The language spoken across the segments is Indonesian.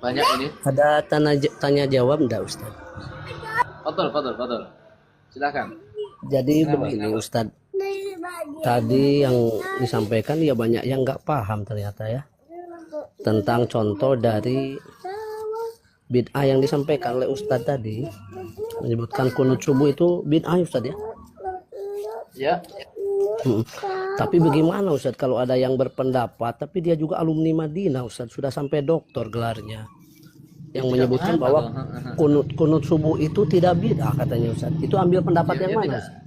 banyak ini. Ada tanya jawab enggak Ustaz? Betul. Silakan. Jadi Kenapa? begini Ustaz, tadi yang disampaikan ya banyak yang nggak paham ternyata ya, tentang contoh dari bid'ah yang disampaikan oleh Ustaz tadi, menyebutkan kunut subuh itu bid'ah Ustaz ya. Ya. Hmm. Tapi bagaimana Ustaz kalau ada yang berpendapat tapi dia juga alumni Madinah Ustaz, sudah sampai doktor gelarnya, yang Tidak menyebutkan mengapa bahwa tuh. kunut subuh itu tidak bid'ah katanya Ustaz. Itu ambil pendapat Ya, yang ya mana tidak. Ustaz?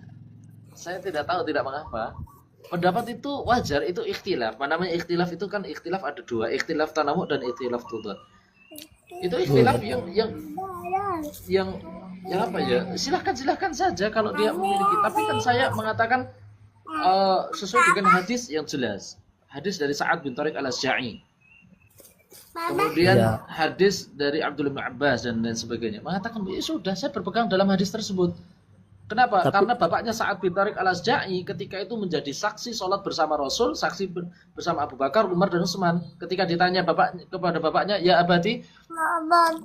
Saya tidak tahu, tidak mengapa. Pendapat itu wajar, itu ikhtilaf. Apa namanya ikhtilaf itu kan ikhtilaf ada dua, ikhtilaf tanamu dan ikhtilaf tutur. Itu ikhtilaf yang yang apa ya? Silahkan saja kalau dia memiliki. Tapi kan saya mengatakan sesuai dengan hadis yang jelas. Hadis dari Sa'ad bin Tariq al-Asja'i. Kemudian Ya, hadis dari Abdullah bin Abbas dan lain sebagainya. Mengatakan, ya sudah saya berpegang dalam hadis tersebut. Kenapa? tapi Karena bapaknya Sa'ad bin Tariq al-Asja'i ketika itu menjadi saksi sholat bersama Rasul, saksi bersama Abu Bakar, Umar dan Utsman. Ketika ditanya kepada bapaknya, ya abati,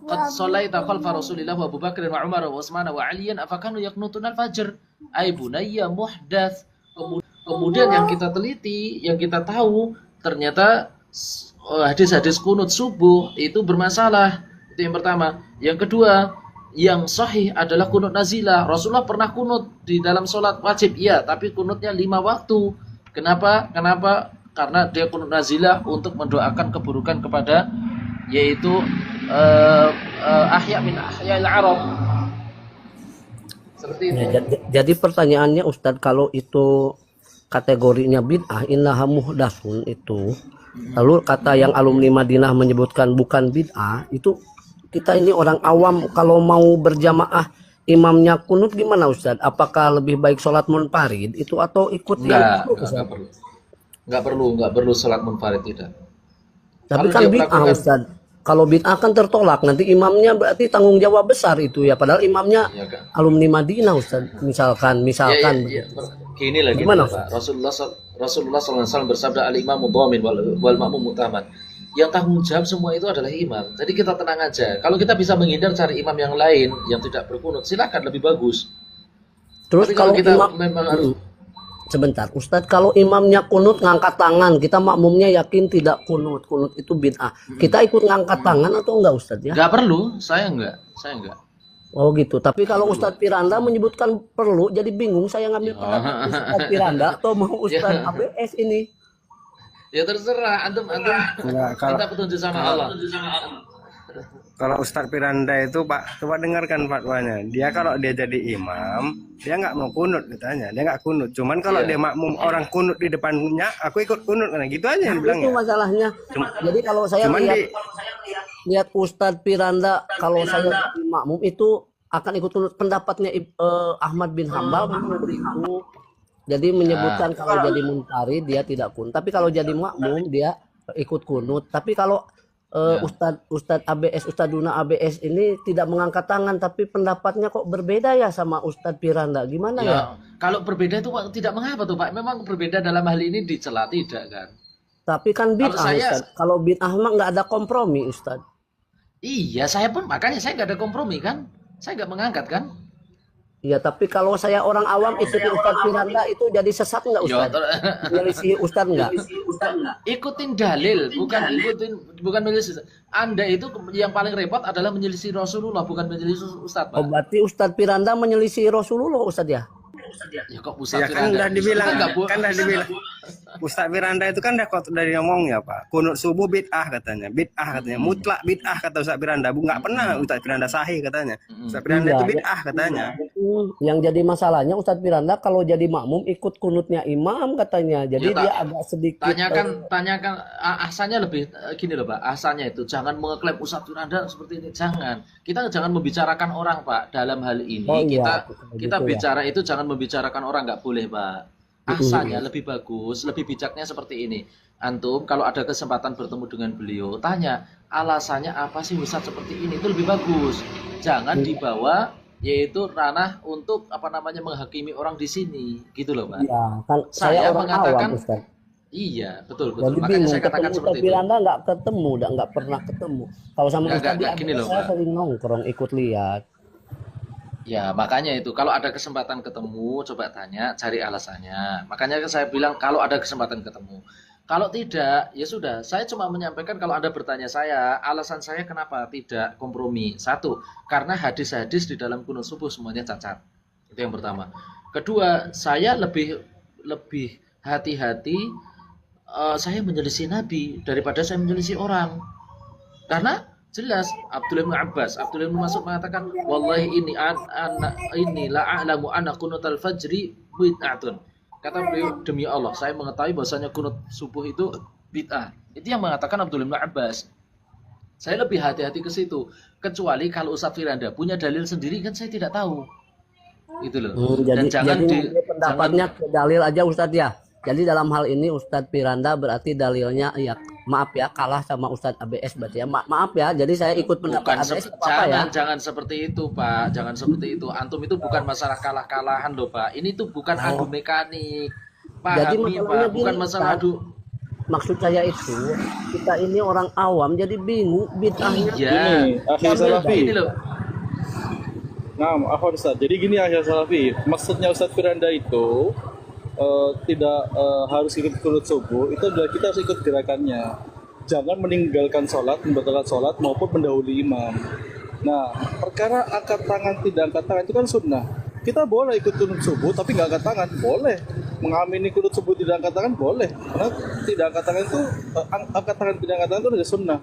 qad sholaita khalfa Rasulillah wa Abu Bakar wa Umar wa Utsman wa Aliyan afakanu yaqnutuna al-fajr? Ai bunayya muhdats. Kemudian yang kita teliti, yang kita tahu, ternyata hadis-hadis kunut subuh itu bermasalah. Itu yang pertama. Yang kedua, yang sahih adalah kunut nazilah. Rasulullah pernah kunut di dalam sholat wajib, iya, tapi kunutnya 5 waktu. Kenapa? Karena dia kunut nazilah untuk mendoakan keburukan kepada, yaitu ahya min ahya'il Arab. Seperti itu. ya, jadi pertanyaannya Ustadz, kalau itu kategorinya bid'ah, innaha muhdatsun itu, lalu kata yang alumni Madinah menyebutkan bukan bid'ah, itu kita ini orang awam kalau mau berjamaah imamnya kunut gimana Ustadz? Apakah lebih baik sholat munfarid itu atau ikut yang kunut, Ustadz? Enggak perlu. Enggak perlu salat munfarid, tidak. Tapi Kalau kan dia bid'ah melakukan, Ustadz. Kalau bid'ah kan tertolak, nanti imamnya berarti tanggung jawab besar itu ya. Padahal imamnya ya kan. alumni Madinah Ustadz. Misalkan Ya. Gini lah gimana Pak. Ustadz? Rasulullah SAW bersabda al-imamu dhamin wal ma'mum mu'taman. Yang tanggung jawab semua itu adalah imam. Jadi kita tenang aja. Kalau kita bisa menghindar cari imam yang lain yang tidak berkunut, silakan, lebih bagus. Terus Tapi kalau kalau kita imam, memang harus, sebentar Ustadz, kalau imamnya kunut ngangkat tangan, kita makmumnya yakin tidak kunut, kunut itu bid'ah. Kita ikut ngangkat tangan atau enggak Ustadz ya? nggak perlu. Saya enggak. Oh gitu. Tapi kalau Ustadz Piranda menyebutkan perlu, jadi bingung saya ngambil Ya. pendapat Ustadz Piranda atau mau Ustadz Ya. ABS ini. Ya terserah, antum Enggak, minta petunjuk sama Allah. kalau Ustadz Piranda itu Pak, coba dengarkan fatwanya. Dia kalau dia jadi imam, dia nggak mau kunut katanya. Dia nggak kunut. Cuman kalau Iya. dia makmum orang kunut di depannya, aku ikut kunut kan gitu aja yang Itu dibilangnya. masalahnya. Jadi kalau saya Cuman lihat Ustadz Piranda, kalau saya jadi makmum itu akan ikut turut pendapatnya Ahmad bin Hambal memang begitu. Jadi menyebutkan kalau jadi munfarid dia tidak kunut. Tapi kalau jadi makmum dia ikut kunut. Tapi kalau Ustadz ABS, Ustaduna ABS ini tidak mengangkat tangan, tapi pendapatnya kok berbeda ya sama Ustadz Piranda. Gimana ya? Ya, kalau berbeda itu Pak, tidak mengapa tuh Pak. Memang berbeda dalam hal ini dicela, tidak kan? Tapi kan Kalau bid'ah saya, Ustadz. Kalau bid'ah mah nggak ada kompromi Ustadz. iya, saya pun makanya saya nggak ada kompromi kan. Saya nggak mengangkat kan. Iya, tapi kalau saya orang awam ikuti Ustadz Piranda itu jadi sesat nggak Ya, Ustadz? Menyelisih Ustadz nggak? ikutin dalil, bukan menyelisih. Anda itu yang paling repot adalah menyelisih Rasulullah, bukan menyelisih Ustadz, Oh, Pak. berarti Ustadz Piranda menyelisih Rasulullah Ustadz ya? Ya kok ya Ustadz kan udah dibilang, Kita nggak kan udah dibilang. Ustadz Piranda itu kan dari ngomongnya Pak. Kunut subuh bid'ah katanya. Bid'ah katanya. Mutlak bid'ah kata Ustadz Piranda. Nggak pernah Ustadz Piranda sahih katanya. Ustadz Piranda Iya, itu bid'ah katanya. Yang jadi masalahnya Ustadz Piranda kalau jadi makmum ikut kunutnya imam katanya. Jadi Ya, tak. dia agak sedikit Tanyakan ahsannya lebih gini loh Pak, ahsannya itu jangan mengeklaim Ustadz Firanda seperti ini, jangan. Kita jangan membicarakan orang Pak dalam hal ini. Oh iya, kita gitu ya. bicara itu jangan membicarakan orang, nggak boleh Pak. Ahsannya lebih bagus, lebih bijaknya seperti ini. Antum kalau ada kesempatan bertemu dengan beliau, tanya alasannya apa sih Ustadz seperti ini, itu lebih bagus. Jangan dibawa yaitu ranah untuk apa namanya menghakimi orang di sini, gitu loh Pak. Iya, kan saya Saya orang mengatakan awam Ustadz. Iya, betul betul. Jadi Makanya bingung saya katakan ketemu seperti Ustadz itu. Piranda nggak ketemu, nggak pernah ketemu. Kalau sama Ustadz Nggak, gini loh, saya Pak. sering nongkrong ikut lihat. Ya, makanya itu kalau ada kesempatan ketemu, coba tanya, cari alasannya. Makanya saya bilang kalau ada kesempatan ketemu. Kalau tidak, ya sudah. Saya cuma menyampaikan kalau Anda bertanya saya, alasan saya kenapa tidak kompromi. Satu, karena hadis-hadis di dalam kunut subuh semuanya cacat. Itu yang pertama. Kedua, saya lebih lebih hati-hati saya menyelisih Nabi daripada saya menyelisih orang. Karena jelas Abdullah bin Mas'ud mengatakan, wallahi ini la a'lamu anna kunutal fajri bid'atun. Kata beliau, demi Allah, saya mengetahui bahwasanya kunut subuh itu bid'ah. Itu yang mengatakan Abdullah bin Abbas. Saya lebih hati-hati ke situ. Kecuali kalau Ustaz Firanda punya dalil sendiri kan saya tidak tahu. Itu loh. Dan jangan pendapatnya ke dalil aja Ustadz ya. Jadi dalam hal ini Ustadz Piranda berarti dalilnya ya maaf ya kalah sama Ustadz ABS berarti ya. Maaf ya. Jadi saya ikut pendapat ABS jangan seperti itu, Pak. Jangan seperti itu. Antum itu bukan masalah kalah-kalahan loh, Pak. Ini tuh bukan adu mekanik. Pahami, Pak. Bukan masalah adu. Maksud saya itu kita ini orang awam jadi bingung bid'ahnya. Iya. Akhir Salafi. Ini loh. Nah, Ustaz. Jadi gini Akhir Salafi. Maksudnya Ustadz Firanda itu tidak harus ikut kunut subuh, itu adalah kita harus ikut gerakannya. Jangan meninggalkan sholat, membatalkan sholat maupun mendahului imam. Nah, perkara angkat tangan tidak angkat tangan itu kan sunnah. Kita boleh ikut kunut subuh tapi nggak angkat tangan, boleh. Mengamini kunut subuh tidak angkat tangan boleh. Karena tidak angkat tangan itu angkat tangan tidak angkat tangan itu adalah sunnah.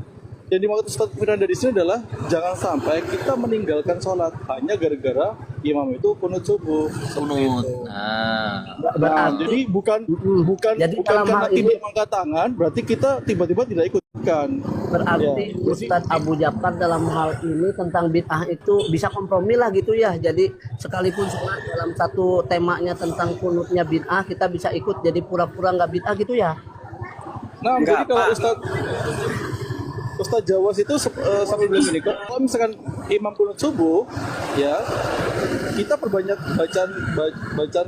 Yang dimaksud Ustadz Firanda di sini adalah jangan sampai kita meninggalkan sholat hanya gara-gara imam itu kunut subuh. Kunut. Nah, jadi bukan karena tidak angkat tangan berarti kita tiba-tiba tidak ikutkan. Berarti ya. Ustadz Abu Ja'far dalam hal ini tentang bid'ah itu bisa kompromi lah gitu ya. Jadi sekalipun sholat dalam satu temanya tentang kunutnya bid'ah kita bisa ikut jadi pura-pura nggak bid'ah gitu ya. Nah, jadi kalau Ustadz Jawas itu sampai bilang gini, kalau misalkan imam kunut subuh, ya kita perbanyak bacaan aja,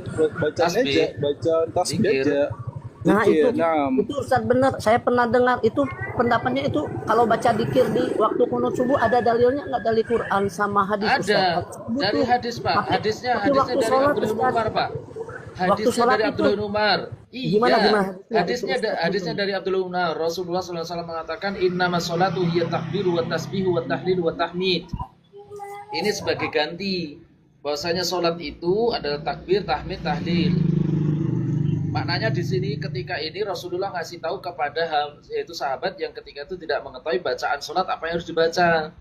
bacaan tasbih aja. Nah itu Ustadz benar, saya pernah dengar itu pendapatnya itu kalau baca dikir di waktu kunut subuh ada dalilnya nggak dari Quran sama hadis? Ada dari hadis Pak, hadisnya dari Abdullah bin Umar Pak. Hadisnya dari Abdullah bin Umar. Iya. Hadisnya dari Abdullah bin Umar. Rasulullah SAW mengatakan innamas sholatu hiya takbiru wa tasbihu wa tahlil wa tahmid. Ini sebagai ganti bahwasanya sholat itu adalah takbir, tahmid, tahlil. Maknanya di sini ketika ini Rasulullah ngasih tahu kepada yaitu sahabat yang ketika itu tidak mengetahui bacaan sholat apa yang harus dibaca.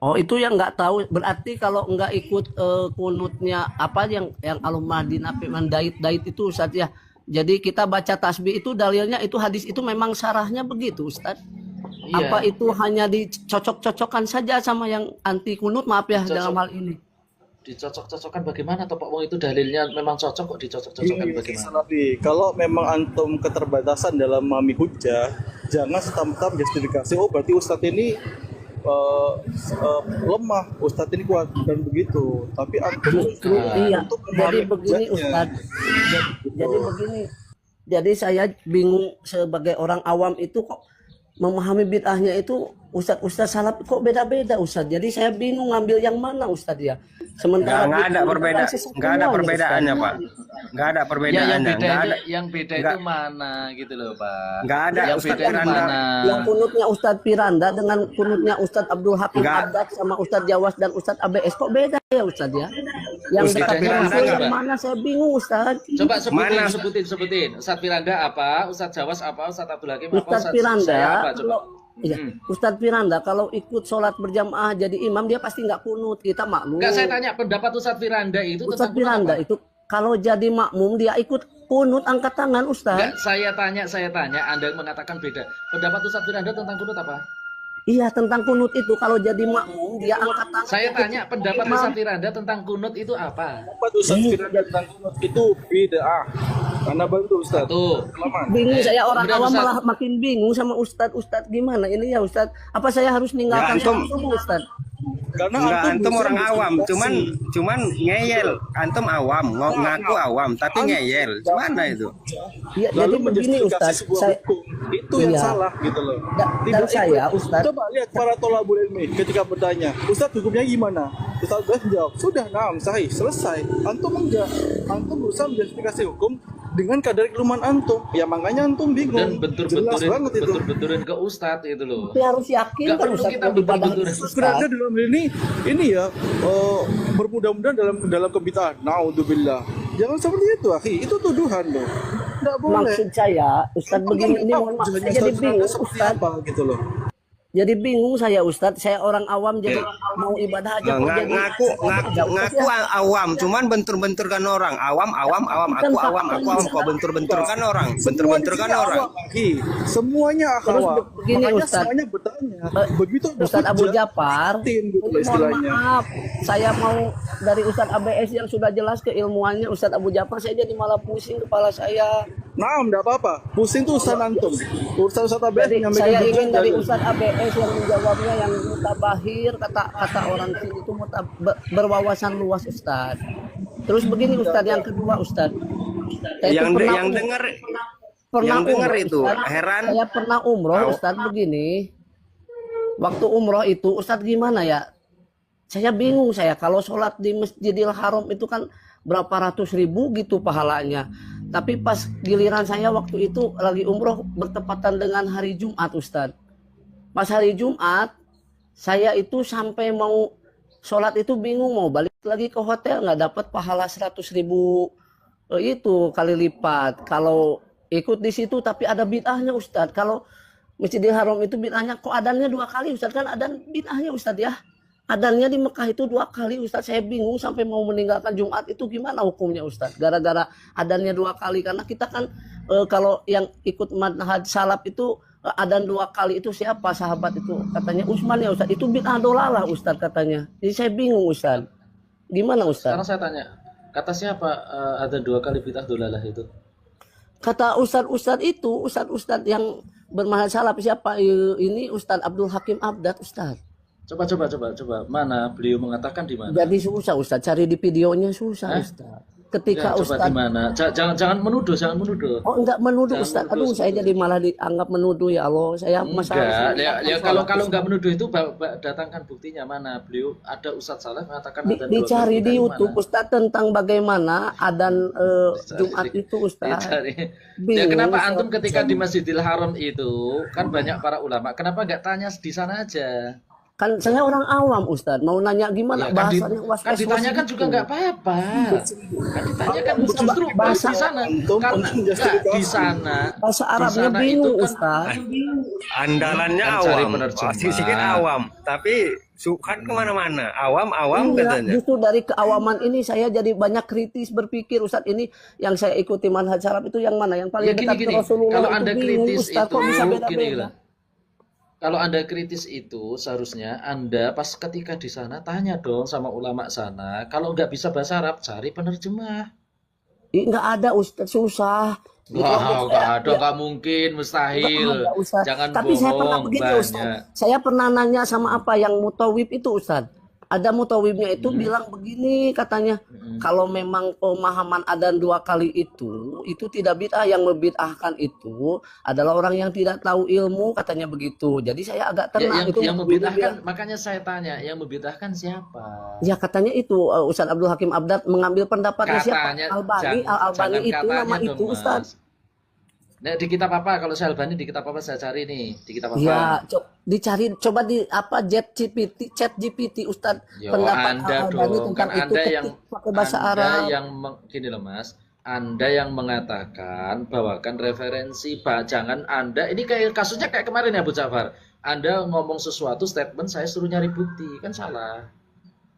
Oh itu yang nggak tahu berarti kalau nggak ikut kunutnya apa yang Al-Madinah Dait itu Ustadz ya. Jadi kita baca tasbih itu dalilnya itu hadis itu memang syarahnya begitu Ustadz. Iya. Apa itu hanya dicocok-cocokkan saja sama yang anti kunut maaf ya dalam hal ini. Dicocok-cocokkan bagaimana toh Pak Wong itu dalilnya memang cocok kok dicocok-cocokkan bagaimana? Kalau memang antum keterbatasan dalam memahami hujjah, jangan serta-merta justifikasi berarti Ustadz ini lemah, Ustadz ini kuat dan begitu. Tapi untuk jadi begini Ustadz. Jadi begini. Jadi saya bingung sebagai orang awam itu kok memahami bid'ahnya itu Ustadz salaf kok beda-beda Ustadz. Jadi saya bingung ngambil yang mana Ustadz ya. Sementara nggak ada perbedaannya Pak. Nggak ada perbedaannya. Yang beda itu mana gitu loh Pak. Nggak ada. Yang beda itu mana? Yang kunutnya Ustadz Piranda dengan kunutnya Ustadz Abdul Hakim Abad sama Ustadz Jawas dan Ustadz ABS kok beda ya Ustadz ya. Yang dekat yang mana saya bingung Ustadz. Coba sebutin. Ustadz Piranda apa? Ustadz Jawas apa? Ustadz Abdul Hakim apa? Ustadz Piranda apa? Coba. Iya, Ustadz Firanda kalau ikut sholat berjamaah jadi imam dia pasti nggak kunut, kita maklum. Nggak, saya tanya pendapat Ustadz Firanda itu. Ustadz Firanda itu kalau jadi makmum dia ikut kunut angkat tangan Ustadz. Nggak, saya tanya, Anda mengatakan beda. Pendapat Ustadz Firanda tentang kunut apa? Iya tentang kunut itu kalau jadi makmum dia angkat tangan. Saya tanya pendapat Ustadz Firanda tentang kunut itu apa? Pendapat Ustadz Firanda tentang kunut itu bid'ah. Karena bantu Ustadz. Bingung saya orang awam malah makin bingung sama Ustadz gimana ini ya Ustadz? Apa saya harus ninggalkan sholat subuh Ustadz? Karena Enggak, antum berusaha orang awam, justifikasi. cuman ngeyel. Antum awam, ngaku awam tapi ngeyel. Gimana itu? Ya, jadi Lalu begini menjustifikasi Ustaz, sebuah saya hukum. Itu yang iya. salah gitu loh. Dan saya Ustaz, Coba lihat para tolabul ilmi ketika bertanya, Ustaz hukumnya gimana? Ustaz menjawab, sudah naam sahih, selesai. Antum enggak. Antum berusaha menjustifikasi hukum dengan kadar ilmuwan antum. Ya makanya antum bingung. Dan Jelas banget itu. bentur-benturin ke ustadz itu loh. tapi harus yakin Nggak kan perlu Ustaz kita beribadah bentur-benturin. itu, Ustaz. Sebenarnya dalam hal ini ya bermudah-mudahan dalam kebid'ahan. Naudzubillah. Jangan seperti itu, akhi. Itu tuduhan loh. Enggak boleh. Maksud saya Ustaz begini, ini mohon maaf, saya jadi bingung seperti Ustaz. apa gitu loh. Jadi bingung saya Ustadz, saya orang awam jadi mau ibadah aja kok jadi Ngaku awam, cuman bentur-benturkan orang. Awam, aku awam, kok bentur-benturkan orang. Bentur-benturkan orang. Akhi, semuanya Terus awam. begini, Makanya Ustaz. semuanya bertanya. Begitu ada Ustadz Abu hujah, Jafar, tin gitu mohon istilahnya. maaf, saya mau dari Ustadz ABS yang sudah jelas keilmuannya Ustadz Abu Jafar, saya jadi malah pusing kepala saya. Nah, enggak apa-apa. Pusing tuh urusan antum. Urusan Ustaz ABS Jadi menyampaikan saya hujah ingin dari jangan. Ustadz ABS yang menjawabnya yang mutabahir, kata orang sini itu berwawasan luas Ustadz. Terus begini Ustadz, yang kedua Ustadz, saya itu Yang dengar pernah yang dengar umroh, itu Ustadz. heran. Saya pernah umroh Ustadz begini. Waktu umroh itu Ustadz gimana ya? Saya bingung saya kalau sholat di Masjidil Haram itu kan berapa ratus ribu gitu pahalanya. Tapi pas giliran saya waktu itu lagi umroh bertepatan dengan hari Jumat Ustadz. Pas hari Jumat saya itu sampai mau sholat itu bingung mau balik lagi ke hotel nggak dapat pahala 100.000 itu kali lipat. Kalau ikut di situ tapi ada bid'ahnya Ustadz. Kalau Masjidil Haram itu bid'ahnya kok adannya 2 kali Ustadz, kan adan bid'ahnya Ustadz ya. Adannya di Mekah itu 2 kali Ustadz, saya bingung sampai mau meninggalkan Jumat itu gimana hukumnya Ustadz, gara-gara adannya 2 kali. Karena kita kan kalau yang ikut manhaj salaf itu adan 2 kali itu siapa sahabat itu, katanya Utsman ya Ustadz, itu bid'ah dolalah Ustadz katanya. Jadi saya bingung Ustadz, gimana Sekarang Ustadz? saya tanya, kata siapa ada 2 kali bid'ah dolalah itu? Kata Ustadz itu, Ustadz yang bermanhaj salaf siapa ini, Ustadz Abdul Hakim Abdad Ustadz. Coba. Mana beliau mengatakan di mana? Jadi susah Ustadz, cari di videonya susah Ustadz. Ketika Ya, coba Ustadz, di mana? Jangan menuduh. oh enggak menuduh Jangan Ustadz, menuduh, aduh saya jadi malah dianggap menuduh ya Allah. Saya masalah. Enggak, ya kalau enggak menuduh itu datangkan buktinya mana? Beliau ada Ustadz Saleh mengatakan ada 2 kali Dicari bid'ah di di YouTube mana? Ustadz tentang bagaimana adan Jumat itu Ustadz. Dicari. Ya Bingung, kenapa Ustadz. antum ketika di Masjidil Haram itu kan banyak para ulama, kenapa enggak tanya di sana aja? Kan saya orang awam Ustadz, mau nanya gimana Ya, bahasanya kan ditanyakan juga enggak apa-apa. Kan ditanyakan justru bahasa di sana. antum Karena menjustifikasi. enggak, di sana. bahasa di Arabnya sana bingung itu kan- Ustadz. Andalannya Kan cari awam, penerjemah. sedikit awam, tapi sukan kemana-mana. Awam Iya, katanya. justru dari keawaman ini saya jadi banyak kritis berpikir Ustadz, ini yang saya ikuti manhaj salaf itu yang mana yang paling Ya dekat gini, ke Rasulullah. kalau itu Anda bingung, kritis Ustadz, itu kok bisa gini beda-beda? lah. Kalau Anda kritis itu seharusnya Anda pas ketika di sana tanya dong sama ulama sana. Kalau nggak bisa bahasa Arab, cari penerjemah. Nggak ada Ustadz, susah. Wah, nggak ada, nggak mungkin, mustahil. Nggak ada, Ustadz. Jangan Tapi saya pernah bohong, begini banyak. Ustadz. Saya pernah nanya sama apa yang mutawib itu Ustadz. Ada mutawibnya itu bilang begini katanya, kalau memang pemahaman adan 2 kali itu tidak bid'ah, yang membid'ahkan itu adalah orang yang tidak tahu ilmu, katanya begitu. Jadi saya agak Ya, tenang. yang itu membid'ahkan, makanya saya tanya, yang membid'ahkan siapa? ya katanya itu Ustadz Abdul Hakim Abdad mengambil pendapatnya Katanya, siapa? Al-Bani, Al-Albani jangan itu nama katanya itu dong, Mas. Ustadz. Nah, di kitab apa? Kalau saya Albani di kitab apa saya cari nih? Di kitab apa? Ya, dicari coba di apa chat GPT Ustadz, Yo, pendapat Anda Al-Albani dong, tentang kan itu Anda ketik yang pakai bahasa Anda Arab. yang gini loh Mas, Anda yang mengatakan bawakan referensi, Pak. Jangan Anda ini kayak kasusnya kayak kemarin ya Bu Jafar. Anda ngomong sesuatu statement saya suruh nyari bukti, kan salah.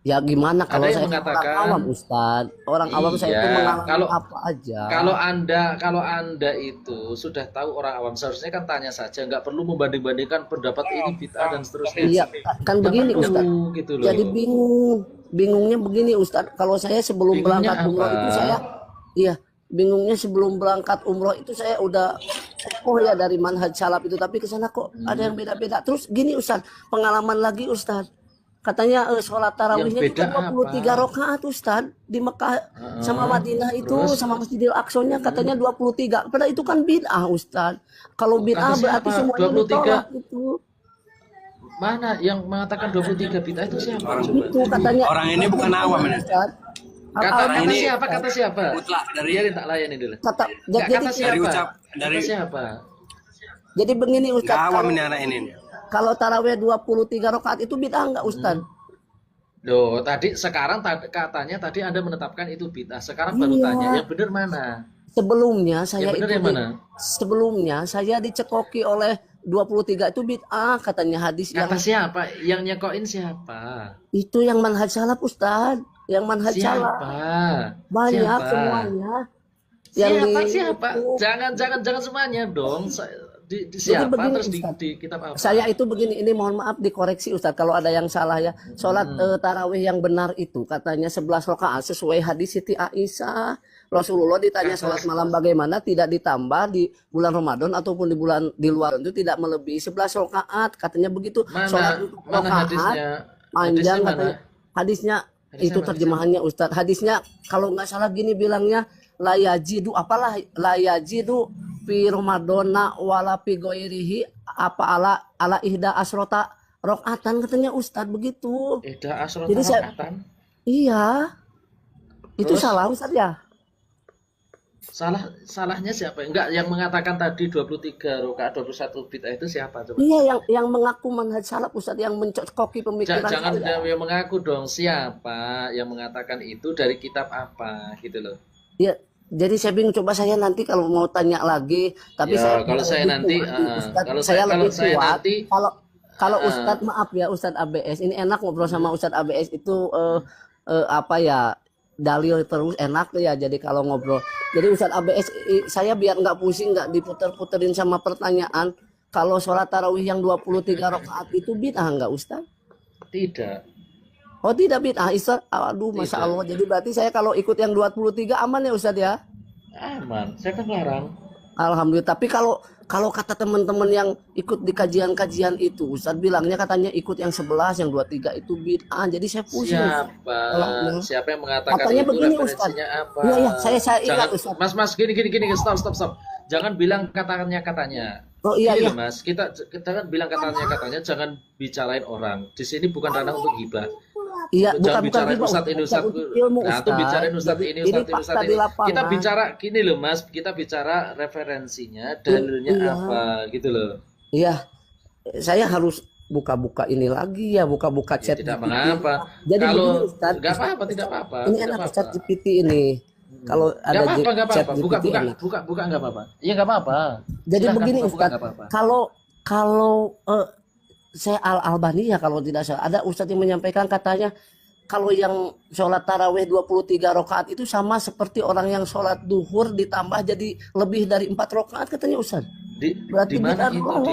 Ya gimana kalau Ada yang saya mengatakan, orang awam Ustadz, orang awam saya itu Iya, mengalami kalau- apa aja. Kalau Anda itu sudah tahu orang awam, seharusnya kan tanya saja, nggak perlu membanding-bandingkan pendapat ini bid'ah dan seterusnya. Iya, kan begini perlu, Ustadz. gitu loh. Jadi bingungnya begini Ustadz. Kalau saya sebelum Bingungnya berangkat umroh apa? itu bingungnya sebelum berangkat umroh itu saya udah ya dari manhaj salaf itu, tapi ke sana kok ada yang beda-beda. Terus gini Ustadz, pengalaman lagi Ustadz. katanya sholat tarawihnya Yang beda juga 23 apa? rakaat Ustaz di Mekah sama Madinah itu Terus? sama Masjidil Aqsa-nya katanya 23. Padahal itu kan bid'ah Ustaz. Kalau bid'ah Kata berarti siapa? semuanya 23. ditolak itu. Mana yang mengatakan 23 bid'ah itu siapa? Coba. Itu katanya Orang ini bukan awam ini. Ustaz. Kata ini siapa? Kata siapa? mutlak dari Biarin tak layani dulu. Kata Nggak, jadi kata siapa? dari ucap Kata dari siapa? jadi begini nggak Ustaz. awam ini anak ini. Kalau tarawih 23 rakaat itu bid'ah enggak Ustaz? Loh, sekarang katanya tadi Anda menetapkan itu bid'ah. Sekarang baru Iya. tanya yang benar mana? Sebelumnya saya Yang benar itu yang mana? sebelumnya saya dicekoki oleh 23 itu bid'ah katanya hadis yang Kata siapa? Yang nyekoin siapa? itu yang manhaj salaf Ustaz, yang manhaj salaf. Siapa? Banyak Siapa? semuanya. Yang Siapa? itu. Jangan semuanya dong. Di Jadi siapa begini, terus Ustaz. di kitab apa? Saya itu begini, ini mohon maaf dikoreksi Ustaz kalau ada yang salah ya. Sholat tarawih yang benar itu katanya 11 rakaat sesuai hadis Siti Aisyah. Rasulullah ditanya sholat malam bagaimana, tidak ditambah di bulan Ramadan ataupun di luar itu tidak melebihi 11 rakaat katanya begitu. Sholat Mana rakaat hadisnya? panjang Hadisnya katanya. Hadisnya Hadisnya itu mana? terjemahannya Ustaz. Hadisnya kalau nggak salah gini bilangnya la yajidu fi Ramadana wala fi ghairihi apa ala ihda asrota rakaatan katanya Ustadz begitu. Ida asrota Jadi saya- rakaatan. Iya. Itu Terus? salah Ustadz ya? Salahnya siapa? Enggak, yang mengatakan tadi 23 rakaat 21 bid'ah itu siapa coba? Iya yang mengaku manhaj salaf Ustadz yang mencokoki pemikiran Jangan saya. yang mengaku dong, siapa yang mengatakan itu dari kitab apa gitu loh. Ya, jadi saya bingung coba saya nanti kalau mau tanya lagi tapi Ya, saya kalau saya lebih nanti, kuat nih, Ustadz. kalau saya saya lebih kuat nanti, kalau Ustadz maaf ya Ustadz ABS ini enak ngobrol sama Ustadz ABS itu apa ya dalil terus enak ya jadi kalau ngobrol jadi Ustadz ABS saya biar nggak pusing nggak diputer-puterin sama pertanyaan kalau sholat tarawih yang 23 rakaat itu bid'ah nggak Ustadz? tidak. Oh tidak bid'ah Ustadz, aduh masya Tidak. Allah jadi berarti saya kalau ikut yang 23 aman ya Ustadz ya? Aman, saya kan larang. Alhamdulillah. Tapi kalau kata teman-teman yang ikut di kajian-kajian itu, Ustadz bilangnya katanya ikut yang 11, yang 23 itu bid'ah. Jadi saya pusing. Siapa? Kalau- Siapa yang mengatakan Katanya itu begini, referensinya apa? Iya, iya, saya ingat, Jangan, Ustaz. Mas, gini, stop. Jangan bilang katanya. Oh iya, Gini iya. loh, Mas, kita kan bilang katanya, jangan bicarain orang. Di sini bukan ranah untuk gibah. Iya, Jangan bukan bicarain riba, Ustadz ini, Ustadz. untuk ilmu, Nah, itu bicarain Ustadz Jadi, ini, Ustadz ini, fakta Ustadz di ini. lapangan. Kita bicara gini loh, Mas. Kita bicara referensinya, dalilnya Iya. apa, gitu loh. Iya. Saya harus buka-buka ini lagi ya, buka-buka Ya, chat tidak GPT. mengapa. Jadi Kalau begini, Ustadz. nggak apa-apa, tidak apa-apa. Ini tidak enak apa-apa. chat GPT ini. Kalau ada Nggak chat apa-apa. GPT enak. Buka nggak apa-apa. Iya nggak apa-apa. Jadi Silakan, begini buka, Ustadz, nggak apa-apa. kalau saya Al-Albani ya kalau tidak salah ada Ustadz yang menyampaikan katanya kalau yang sholat tarawih 23 rakaat itu sama seperti orang yang sholat duhur ditambah jadi lebih dari 4 rakaat katanya Ustadz. Berarti Di mana bid'ah itu? doang.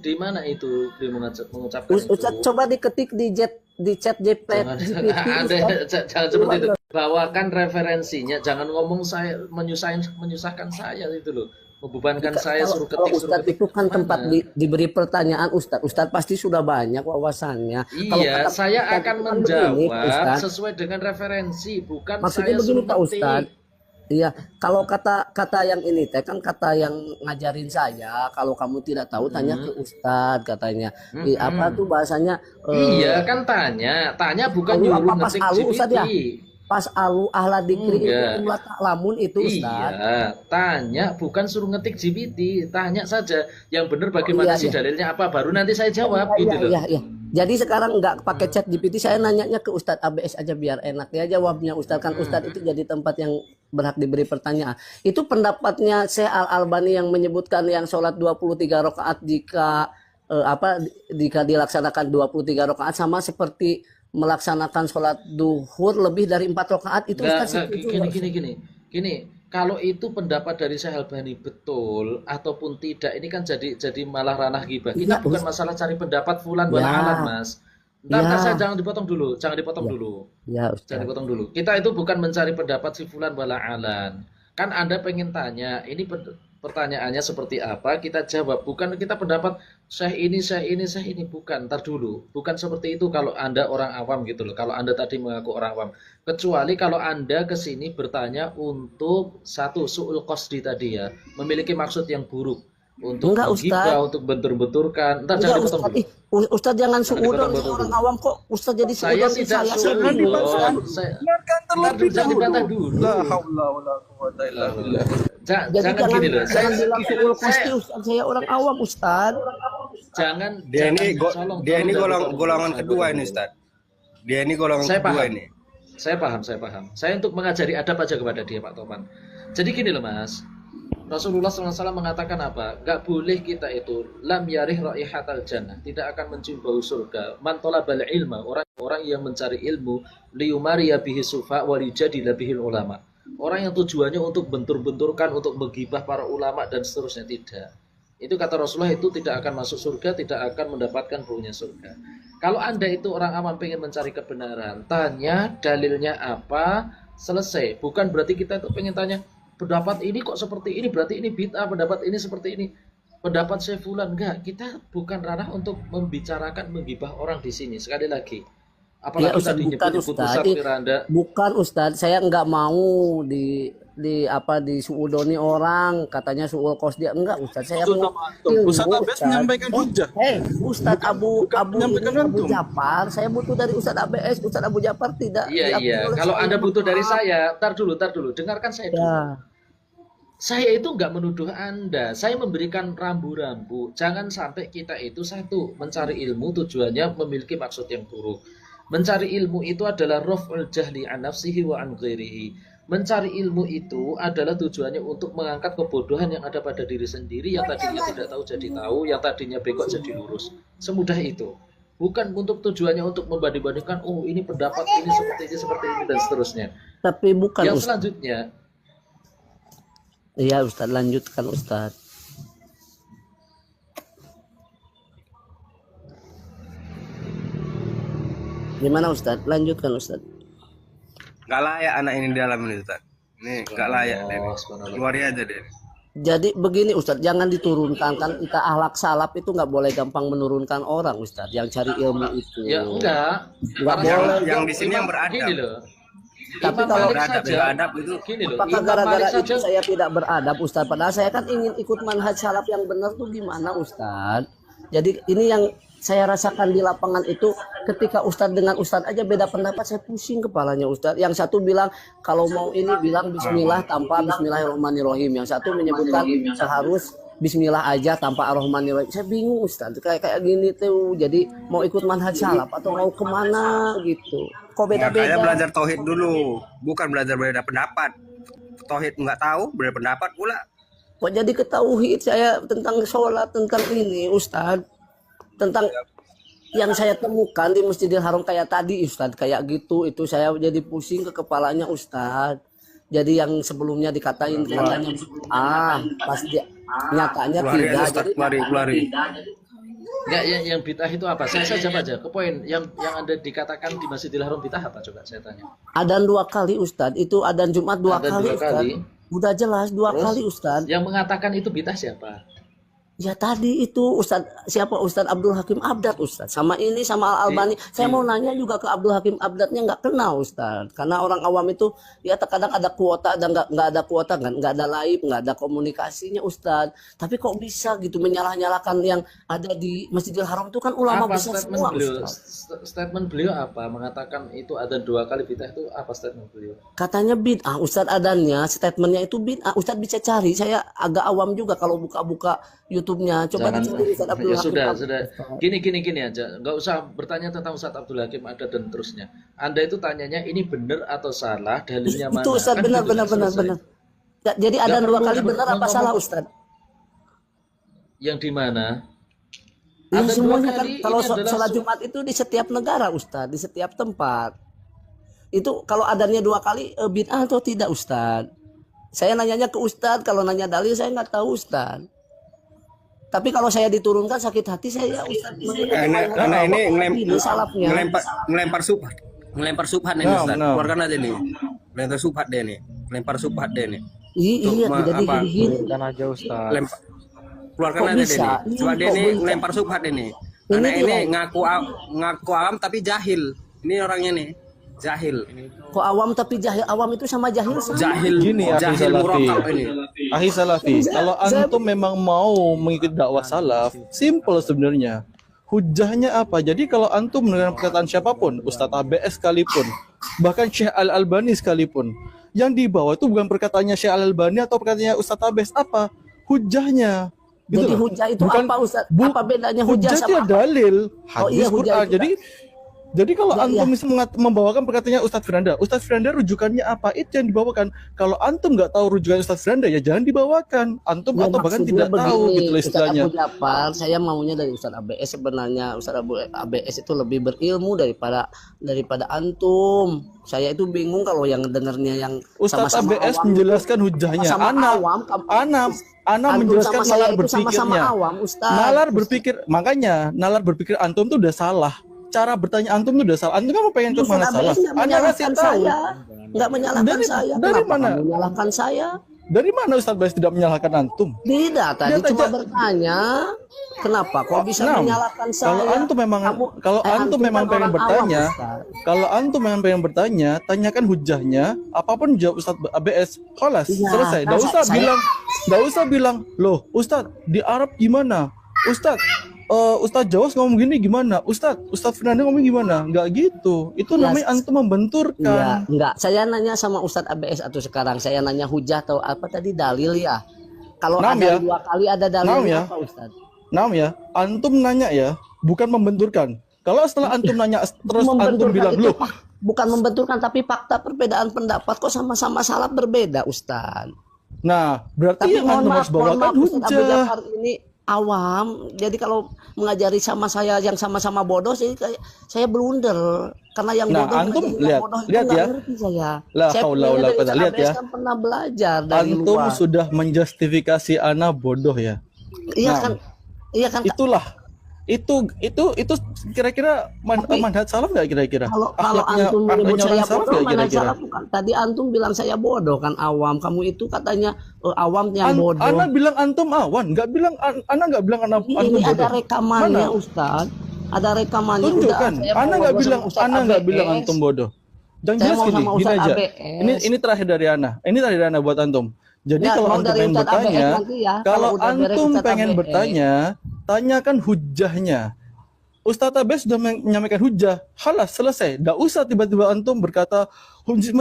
Di mana itu dia mengucapkan Ustadz itu? coba diketik di chat GPT. Jangan seperti itu. Bawakan referensinya. Jangan ngomong saya menyusahkan saya itu loh. Membebankan saya suruh Kalau ketik. Ustadz itu kan tempat diberi pertanyaan Ustadz pasti sudah banyak wawasannya. Kalau Iya, kata saya Ustadz akan itu kan begini, menjawab Ustadz. sesuai dengan referensi, bukan Maksudnya saya begini suruh Pak ketik. Ustadz. Iya, kalau kata yang ini teh kan kata yang ngajarin saya, kalau kamu tidak tahu tanya ke Ustadz katanya. Apa tuh bahasanya? Iya kan tanya bukan Alu nyuruh apa pas ngetik alu, Ustadz ya? GPT. Pas alu ahla dikri itu Enggak. jumlah taklamun itu Ustadz. Iya, tanya bukan suruh ngetik GPT, tanya saja yang benar bagaimana Iya, sih iya. dalilnya apa, baru nanti saya jawab gitu loh. Iya. Jadi sekarang nggak pakai chat GPT, saya nanyanya ke Ustadz ABS aja biar enak ya jawabnya Ustadz kan Ustadz itu jadi tempat yang berhak diberi pertanyaan. Itu pendapatnya Syekh Al-Albani yang menyebutkan yang sholat 23 rakaat jika jika dilaksanakan 23 rakaat sama seperti melaksanakan sholat duhur lebih dari 4 rakaat itu Nggak, Ustadz setuju nggak, Ustadz? gini. Kalau itu pendapat dari Syekh Albani betul ataupun tidak, ini kan jadi malah ranah ghibah. Iya, Kita bukan masalah cari pendapat fulan wal Ya. alat, Mas. Ntar Ya. saya jangan dipotong dulu. Ya Jangan Ustadz. dipotong dulu. Kita itu bukan mencari pendapat si fulan wala alan. Kan Anda pengen tanya, ini pertanyaannya seperti apa, kita jawab. Bukan kita pendapat Syekh ini, bukan. Ntar dulu. Bukan seperti itu kalau Anda orang awam gitu loh. Kalau Anda tadi mengaku orang awam. Kecuali kalau Anda ke sini bertanya untuk satu su'ul qasdi tadi ya, memiliki maksud yang buruk. Untuk Enggak, menghibah, Ustaz. untuk bentur-benturkan. Ntar Enggak, jangan dipotong Ustaz. dulu. Ustaz jangan Jangan suudon, dipotong orang dulu. awam kok Ustaz jadi Saya suudon. tidak Jangan dibantah. suudon. Ntar dulu, jangan dibantah dulu. La haula wala quwata illa billah. Jadi Jangan jangan, gini loh. jangan bilang suul saya- kosti Ustaz. Saya orang awam Ustaz. jangan Dia ini tolong, dia ini tolong jangan golongan potong. kedua ini, Ustaz. Dia ini golongan Saya kedua paham. ini. Saya paham. Saya untuk mengajari adab aja kepada dia, Pak Toman. Jadi gini loh, Mas. Rasulullah SAW mengatakan apa? Gak boleh kita itu lam yarih raihatal jannah, tidak akan mencium bau surga. Man talabal ilma, orang yang mencari ilmu, liyumariya bihi sufa wa lijadila bihil ulama. Orang yang tujuannya untuk bentur-benturkan, untuk menggibah para ulama dan seterusnya, tidak. Itu kata Rasulullah, itu tidak akan masuk surga, tidak akan mendapatkan baunya surga. Kalau Anda itu orang awam pengen mencari kebenaran, tanya dalilnya apa, selesai. Bukan berarti kita itu pengen tanya, pendapat ini kok seperti ini, berarti ini bid'ah, pendapat ini seperti ini. Pendapat saya fulan, enggak. Kita bukan ranah untuk membicarakan, menggibah orang di sini. Sekali lagi. Apalagi Ya, Ustaz, tadi bukan, nyebut-nyebut Ustaz. Ustaz Firanda. Bukan Ustaz, saya nggak mau di suudoni orang, katanya suul kos dia enggak Ustaz. Saya mau ilmu, Ustaz Abes menyampaikan hujah. Ustaz Abu menyampaikan Abu antum. Jafar, saya butuh dari Ustaz ABS, Ustaz Abu Jafar tidak. Iya. diakui oleh Kalau saya. Anda butuh dari saya, tar dulu. Dengarkan saya dulu. Ya. Saya itu nggak menuduh Anda, saya memberikan rambu-rambu. Jangan sampai kita itu satu, mencari ilmu tujuannya memiliki maksud yang buruk. Mencari ilmu itu adalah raf'ul jahli an nafsihi wa an ghairihi. Mencari ilmu itu adalah tujuannya untuk mengangkat kebodohan yang ada pada diri sendiri, yang tadinya tidak tahu jadi tahu, yang tadinya bengkok jadi lurus. Semudah itu. Bukan untuk tujuannya untuk membanding-bandingkan, oh ini pendapat ini, seperti ini, dan seterusnya. Tapi bukan Yang Ustaz. selanjutnya, Iya Ustaz, lanjutkan Ustaz. Gimana Ustaz? Lanjutkan Ustaz. Gak layak anak ini di dalam ini, Ustaz. Ini gak layak dia. Subhanallah. Keluarin aja dia. Jadi begini Ustadz, jangan diturunkan, kan kita ahlak salaf itu nggak boleh gampang menurunkan orang Ustadz yang cari ilmu itu. Ya enggak. Nggak Para boleh. Yang di sini yang beradab. Gini loh. Tapi Imam kalau Malik beradab, saja, beradab itu gini loh. Apakah Imam gara-gara Malik itu saja, saya tidak beradab Ustadz? Padahal saya kan ingin ikut manhaj salaf yang benar tuh gimana Ustadz? Jadi ini yang saya rasakan di lapangan itu, ketika Ustadz dengan Ustadz aja beda pendapat, saya pusing kepalanya Ustadz. Yang satu bilang kalau mau ini bilang Bismillah tanpa Bismillahirrahmanirrahim. Yang satu menyebutkan harus Bismillah aja tanpa Ar-Rahmanirrahim. Saya bingung Ustadz, kayak gini tuh. Jadi mau ikut manhaj salaf atau mau kemana gitu? Kok makanya beda-beda? belajar tauhid dulu, bukan belajar beda pendapat. Tauhid nggak tahu, beda pendapat pula. Kok jadi ketauhid saya tentang sholat, tentang ini Ustadz, tentang yang saya temukan di Masjidil Haram kayak tadi Ustadz, kayak gitu, itu saya jadi pusing ke kepalanya Ustadz. Jadi yang sebelumnya dikatain katanya pas dia nyatanya Keluarin tidak. Ustaz, Jadi keluarin. enggak yang bid'ah itu apa? Saya jawab aja ke poin yang Anda dikatakan di Masjidil Haram bid'ah apa coba saya tanya. adan 2 kali Ustadz, itu adan Jumat 2 Adzan kali 2 Ustadz. kali. Udah jelas 2 Terus? kali Ustadz. Yang mengatakan itu bid'ah siapa? Ya tadi itu Ustadz, siapa Ustadz Abdul Hakim Abdad Ustadz, sama ini sama Al Albani. Saya mau nanya juga ke Abdul Hakim Abdadnya, nggak kenal Ustadz, karena orang awam itu ya terkadang ada kuota dan nggak ada kuota kan, nggak ada live, nggak ada komunikasinya Ustadz. Tapi kok bisa gitu menyalah-nyalahkan yang ada di Masjidil Haram itu kan ulama Apa besar statement semua beliau? Ustadz. Statement beliau apa? Mengatakan itu ada 2 kali bid'ah itu apa statement beliau? Katanya bid'ah Ustadz adanya, statementnya itu bid'ah. Ustadz bisa cari, saya agak awam juga kalau buka-buka YouTube-nya. Coba Jangan, dicari Ustadz Abdul ya Hakim sudah. Abdad. Gini aja. Nggak usah bertanya tentang Ustadz Abdul Hakim ada dan terusnya. Anda itu tanyanya ini benar atau salah, dalilnya mana? Itu Ustadz Kan benar gitu, benar benar selesai. benar. Ya, jadi ada Nggak 2 perlu kali benar apa ngomong- salah Ustadz? Yang di mana? Ya Ada 2 semuanya kan kali, kalau ini adalah sholat Jumat itu di setiap negara Ustadz, di setiap tempat. Itu kalau adanya 2 kali bid'ah atau tidak Ustadz? Saya nanyanya ke Ustadz, kalau nanya dalil saya nggak tahu Ustadz. Tapi kalau saya diturunkan sakit hati saya ya Ustadz. Karena ini salafnya. ngelempar subhat ini Nah, Ustaz. nah. Keluarkan aja nih. Melempar subhat dia nih. Melempar subhat dia nih. Iya, jadi apa, gini. Dan aja Ustaz. keluarkan Kok aja bisa? Deni. Ini Coba kok Deni bisa? lempar subhat ini. Ini Anak dia. ini ngaku awam tapi jahil. Ini orangnya nih, jahil. Kok awam tapi jahil? Awam itu sama jahil sama. Jahil, Gini Akhi jahil Salafi. murakkab ini. Akhi Salafi, kalau antum memang mau mengikuti dakwah salaf, simple sebenarnya. Hujahnya apa? Jadi kalau antum mendengar perkataan siapapun, Ustadz ABS sekalipun, bahkan Syekh Al-Albani sekalipun, yang dibawa itu bukan perkataannya Syekh Al-Albani atau perkataannya Ustadz ABS, apa? Hujahnya. Gitu Jadi Gitu loh. hujah itu Bukan- apa Ustaz? Apa bedanya hujah Hujah sama itu apa? dalil, Oh iya, hadis hujah Quran. itu Jadi kalau Ya, antum iya. bisa membawakan perkataannya Ustadz Firanda rujukannya apa? Itu yang dibawakan. Kalau antum nggak tahu rujukan Ustadz Firanda, ya jangan dibawakan. Antum Ya, atau bahkan maksudnya tidak tahu begini, gitu loh Ustaz istilahnya. Abu Ja'far, saya maunya dari Ustaz ABS. Sebenarnya Ustaz ABS itu lebih berilmu daripada antum. Saya itu bingung kalau yang dengarnya yang Ustadz sama-sama ABS awam. menjelaskan hujahnya. Sama-sama awam, Ana Antum menjelaskan sama saya nalar itu sama-sama berpikirnya. awam, Ustaz. Nalar berpikir antum tuh udah salah. Cara bertanya antum tuh udah salah. Antum kan mau pengen ke Ustaz mana salah? ABS nggak Ana ngasih menyalahkan tahu. saya. Nggak menyalahkan Dari- saya. dari Kenapa mana? kamu menyalahkan saya? Dari mana Ustadz ABS tidak menyalahkan antum? Tidak, tadi Dia cuma tanya- bertanya, kenapa kok bisa Nah, menyalahkan saya? Kalau antum memang Antum memang kan pengen orang bertanya, awam, Ustaz. kalau antum memang pengen bertanya, tanyakan hujahnya, apapun jawab Ustadz ABS, kelas Iya, selesai. kan Nggak usah bilang, loh Ustadz di Arab gimana? Ustadz Jawas ngomong gini gimana? Ustadz Fernando ngomong gimana? Nggak gitu. Itu Ya, namanya antum membenturkan. Enggak. Saya nanya sama Ustadz ABS atau sekarang saya nanya hujah atau apa tadi dalil ya. Kalau Naam ada ya. dua kali ada Naam dalilnya ya. apa Ustadz? Nah ya, antum nanya ya, bukan membenturkan. Kalau setelah antum nanya terus antum Membenturkan bilang, itu loh bukan membenturkan tapi fakta perbedaan pendapat kok sama-sama salah berbeda Ustadz. nah berarti Tapi yang mohon antum maaf, harus bawakan Ustadz Abu hujah. Ja'far ini awam. Jadi kalau mengajari sama saya yang sama-sama bodoh saya blunder. Karena yang Nah, bodoh antum mengajari yang lihat, bodoh itu lihat nggak ya. ngerti saya. La Saya haula punya wala dari quwata. Ustadz Lihat ABS ya. kan pernah belajar dari Antum luar. sudah menjustifikasi ana bodoh ya. Iya Nah, kan, iya kan. Itulah itu kira-kira Tapi- manhaj salaf nggak kira-kira? Kalau Akhlaknya- antum menyebut akhlaknya saya orang salaf bodoh, nggak mana kira-kira? salah bukan? Tadi antum bilang saya bodoh kan awam. Kamu itu katanya awam yang bodoh. Ana bilang antum awan, nggak bilang ana nggak bilang antum Ini ada bodoh. rekamannya Mana? Ustaz. Ada rekamannya. Tunjukkan. Udah, saya Ana mau nggak ngobrol bilang sama Ustaz ABS. antum bodoh. Yang Saya jelas mau gini, sama gini Ustaz aja. ABS. Ini terakhir dari Ana. Ini terakhir dari Ana buat antum. Jadi Ya, kalau mau antum dari pengen Ustaz ABS bertanya, nanti ya. kalau Kalau udah beres antum Ustaz pengen ABS. bertanya, tanyakan hujahnya. Ustadz Abbas sudah menyampaikan hujah, halas selesai. Tidak usah tiba-tiba antum berkata Masjid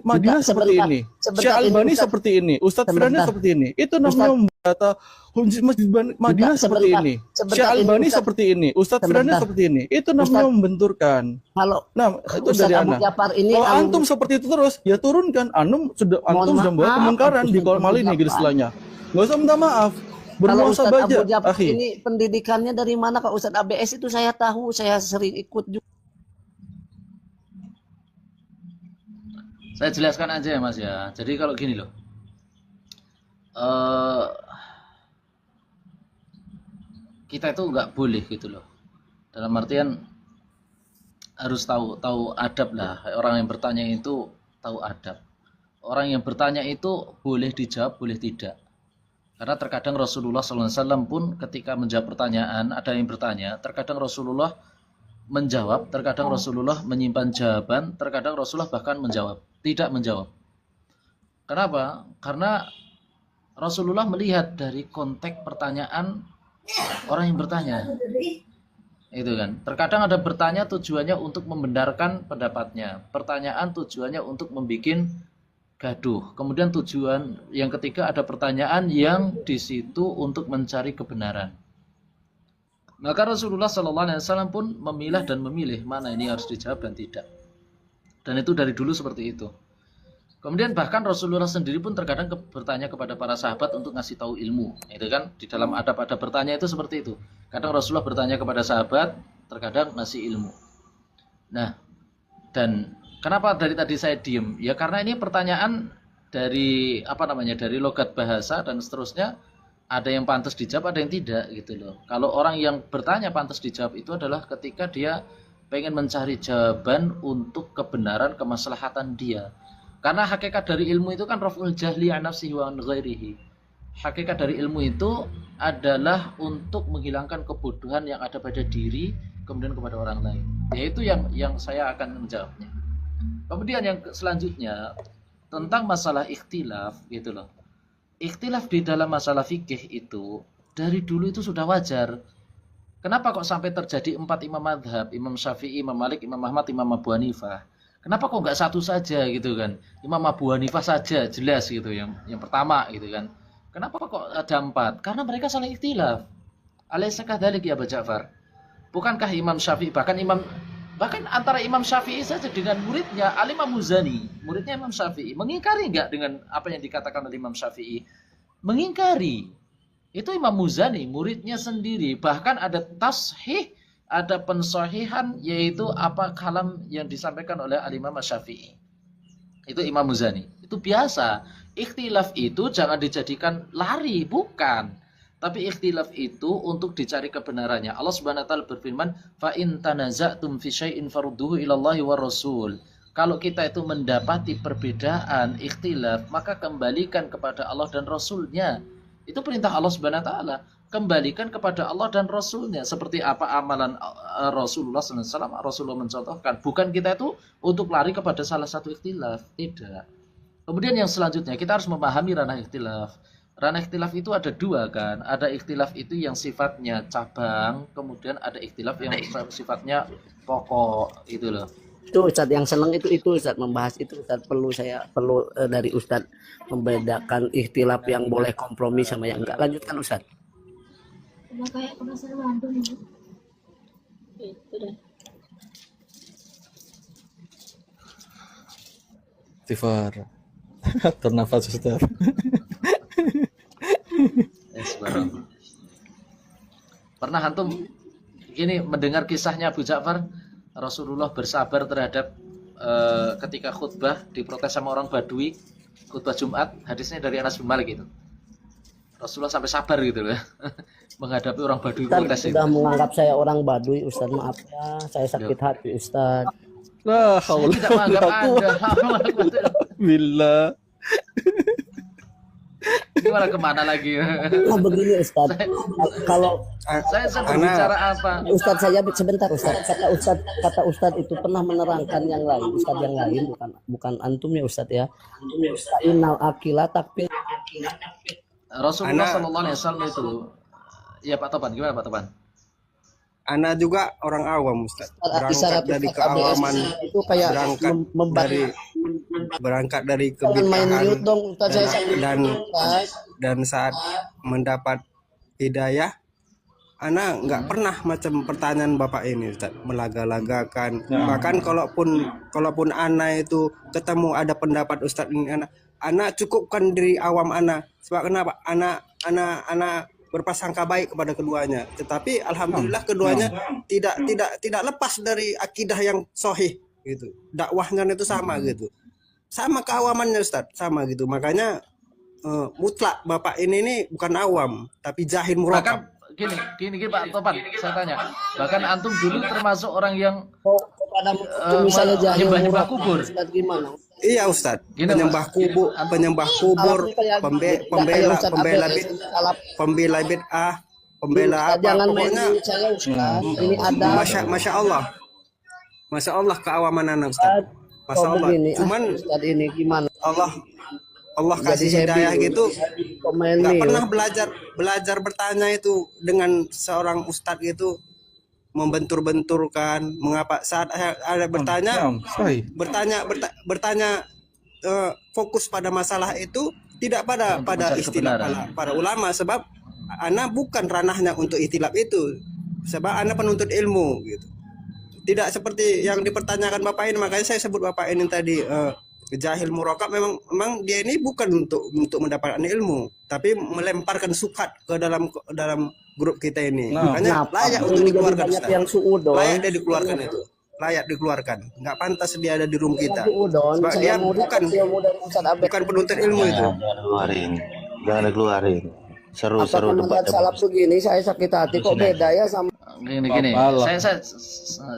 Madinah seperti sebentar, ini, sebentar Syekh ini, Albani Ustadz. seperti ini, Ustadz Firanda Sebentar. seperti ini. Itu namanya berkata Masjid Madinah seperti sebentar. ini, Sebentar Syekh ini, Albani Ustadz. seperti ini, Ustadz Firanda Sebentar. seperti ini. Itu namanya Ustadz. membenturkan. Kalau Nah, itu Ustaz dari Abu Ana. Ja'far ini Kalau antum seperti itu terus, ya turunkan. Antum sudah membuat maaf, kemungkaran di Ustadz kolom Abu ini gitu Ja'far. istilahnya. Nggak usah minta maaf. Kalau Ustadz Bermuasabah aja, Abu Ja'far akhi. ini pendidikannya dari mana? Kalau Ustadz ABS itu saya tahu, saya sering ikut juga. Saya jelaskan aja ya Mas ya. Jadi kalau gini loh. Kita itu nggak boleh gitu loh. Dalam artian harus tahu adab lah. Orang yang bertanya itu tahu adab. Orang yang bertanya itu boleh dijawab, boleh tidak. Karena terkadang Rasulullah SAW pun ketika menjawab pertanyaan, ada yang bertanya, terkadang Rasulullah menjawab, terkadang Rasulullah menyimpan jawaban, terkadang Rasulullah bahkan menjawab, tidak menjawab. Kenapa? Karena Rasulullah melihat dari konteks pertanyaan orang yang bertanya. Itu kan. Terkadang ada bertanya tujuannya untuk membenarkan pendapatnya. Pertanyaan tujuannya untuk membuat gaduh. Kemudian tujuan yang ketiga ada pertanyaan yang di situ untuk mencari kebenaran. Maka Rasulullah SAW pun memilah dan memilih mana ini harus dijawab dan tidak. Dan itu dari dulu seperti itu. Kemudian bahkan Rasulullah sendiri pun terkadang bertanya kepada para sahabat untuk ngasih tahu ilmu. Itu kan di dalam adab-adab bertanya itu seperti itu. Kadang Rasulullah bertanya kepada sahabat, terkadang ngasih ilmu. Nah, dan kenapa dari tadi saya diem? Ya karena ini pertanyaan dari dari logat bahasa dan seterusnya. Ada yang pantas dijawab, ada yang tidak gitu loh. Kalau orang yang bertanya pantas dijawab itu adalah ketika dia pengen mencari jawaban untuk kebenaran kemaslahatan dia. Karena hakikat dari ilmu itu kan raf'ul jahli an nafsihi wa an ghairihi. Hakikat dari ilmu itu adalah untuk menghilangkan kebodohan yang ada pada diri kemudian kepada orang lain. Yaitu yang saya akan menjawabnya. Kemudian yang selanjutnya tentang masalah ikhtilaf gitu loh. Ikhtilaf di dalam masalah fikih itu dari dulu itu sudah wajar. Kenapa kok sampai terjadi 4 imam madhab, Imam Syafi'i, Imam Malik, Imam Ahmad, Imam Abu Hanifah? Kenapa kok nggak satu saja gitu kan? Imam Abu Hanifah saja jelas gitu yang pertama gitu kan. Kenapa kok ada 4? Karena mereka saling ikhtilaf. Alaysa kadzalik ya Abu Ja'far? Bukankah Imam Syafi'i bahkan antara Imam Syafi'i saja dengan muridnya Al-Imam Muzani, muridnya Imam Syafi'i, mengingkari nggak dengan apa yang dikatakan oleh Imam Syafi'i? Mengingkari. Itu Imam Muzani, muridnya sendiri. Bahkan ada tashih, ada pensahihan, yaitu apa kalam yang disampaikan oleh Al-Imam Syafi'i. Itu Imam Muzani. Itu biasa. Ikhtilaf itu jangan dijadikan lari, bukan. Tapi ikhtilaf itu untuk dicari kebenarannya. Allah Subhanahu wa taala berfirman, "Fa in tanaza'tum fi syai'in farudduhu ila Allahi war Rasul." Kalau kita itu mendapati perbedaan, ikhtilaf, maka kembalikan kepada Allah dan Rasulnya. Itu perintah Allah Subhanahu wa taala. Kembalikan kepada Allah dan Rasulnya. Seperti apa amalan Rasulullah SAW, Rasulullah mencontohkan. Bukan kita itu untuk lari kepada salah satu ikhtilaf. Tidak. Kemudian yang selanjutnya, kita harus memahami ranah ikhtilaf. Ranah ikhtilaf itu ada 2 kan. Ada ikhtilaf itu yang sifatnya cabang. Kemudian ada ikhtilaf yang sifatnya pokok. Itu loh. Itu Ustadz yang senang itu Ustadz membahas itu Ustadz perlu dari Ustadz membedakan ikhtilaf yang boleh kompromi sama yang enggak. Lanjutkan Ustadz. Udah kayak ke pasar Bandung ya. Itu dah. Tifar. Ternafas Ustaz. Pernah antum ini mendengar kisahnya Abu Ja'far? Rasulullah bersabar terhadap ketika khutbah diprotes sama orang Badui, khutbah Jumat, hadisnya dari Anas bin Malik itu. Rasulullah sampai sabar gitu loh. Menghadapi orang Badui protes itu. Sudah menganggap saya orang Badui, Ustaz, maaf ya, saya sakit hati Ustaz. La Saya tidak menganggap Anda. Billah. Gimana kemana lagi? Nah begini Ustaz, kalau Saya berbicara apa? Ustaz saya sebentar Ustaz, kata Ustaz itu pernah menerangkan yang lain, Ustaz yang lain bukan antum ya Ustaz ya. Innal akila takfir. Rasulullah sallallahu alaihi wasallam itu. Ya Pak Topan, gimana Pak Topan? Ana juga orang awam Ustaz. Berangkat dari keawaman itu kayak berangkat dari Jangan main kebid'ahan mute dong Ustaz, saya sakit. dan saat mendapat hidayah Ana nggak pernah macam pertanyaan Bapak ini Ustaz, melaga-lagakan. Bahkan kalaupun Ana itu ketemu ada pendapat Ustaz ini Ana cukupkan diri awam Ana. Sebab kenapa? Ana berprasangka baik kepada keduanya. Tetapi alhamdulillah keduanya tidak lepas dari akidah yang sahih gitu. Dakwahnya itu sama gitu. Sama keawamannya Ustaz, sama gitu. Makanya mutlak Bapak ini bukan awam, tapi jahil murakab. Gini Pak Topan, saya tanya. Bahkan antum dulu termasuk orang yang misalnya jahil menyembah kubur. Ustaz gimana? Iya Ustaz, penyembah kubur, pembela bid'ah, pembela apa? Jangan main Pokoknya mute saya Ustaz. Ini ada Masya Allah keawaman anak Ustaz. Masya Allah. Cuman Ustaz ini gimana? Allah kasih hidayah gitu. Nggak pernah belajar bertanya itu dengan seorang ustadz gitu, membentur-benturkan. Mengapa saat ada bertanya fokus pada masalah itu, tidak pada istilah para ulama, sebab ana bukan ranahnya untuk ikhtilaf itu, sebab ana penuntut ilmu gitu. Tidak seperti yang dipertanyakan Bapak ini. Makanya saya sebut Bapak ini tadi jahil murakab. Memang dia ini bukan untuk mendapatkan ilmu, tapi melemparkan sukat ke dalam grup kita ini. Makanya layak untuk dikeluarkan. Layak dia dikeluarkan itu. Layak dikeluarkan. Nggak pantas dia ada di room kita. Sebab dia bukan penuntut ilmu itu. Jangan dikeluarin. Seru debat salaf begini saya sakit hati kok beda ya sama gini.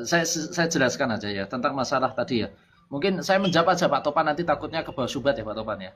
Saya jelaskan aja ya tentang masalah tadi ya. Mungkin saya menjawab aja Pak Topan, nanti takutnya ke bawah syubhat ya Pak Topan ya.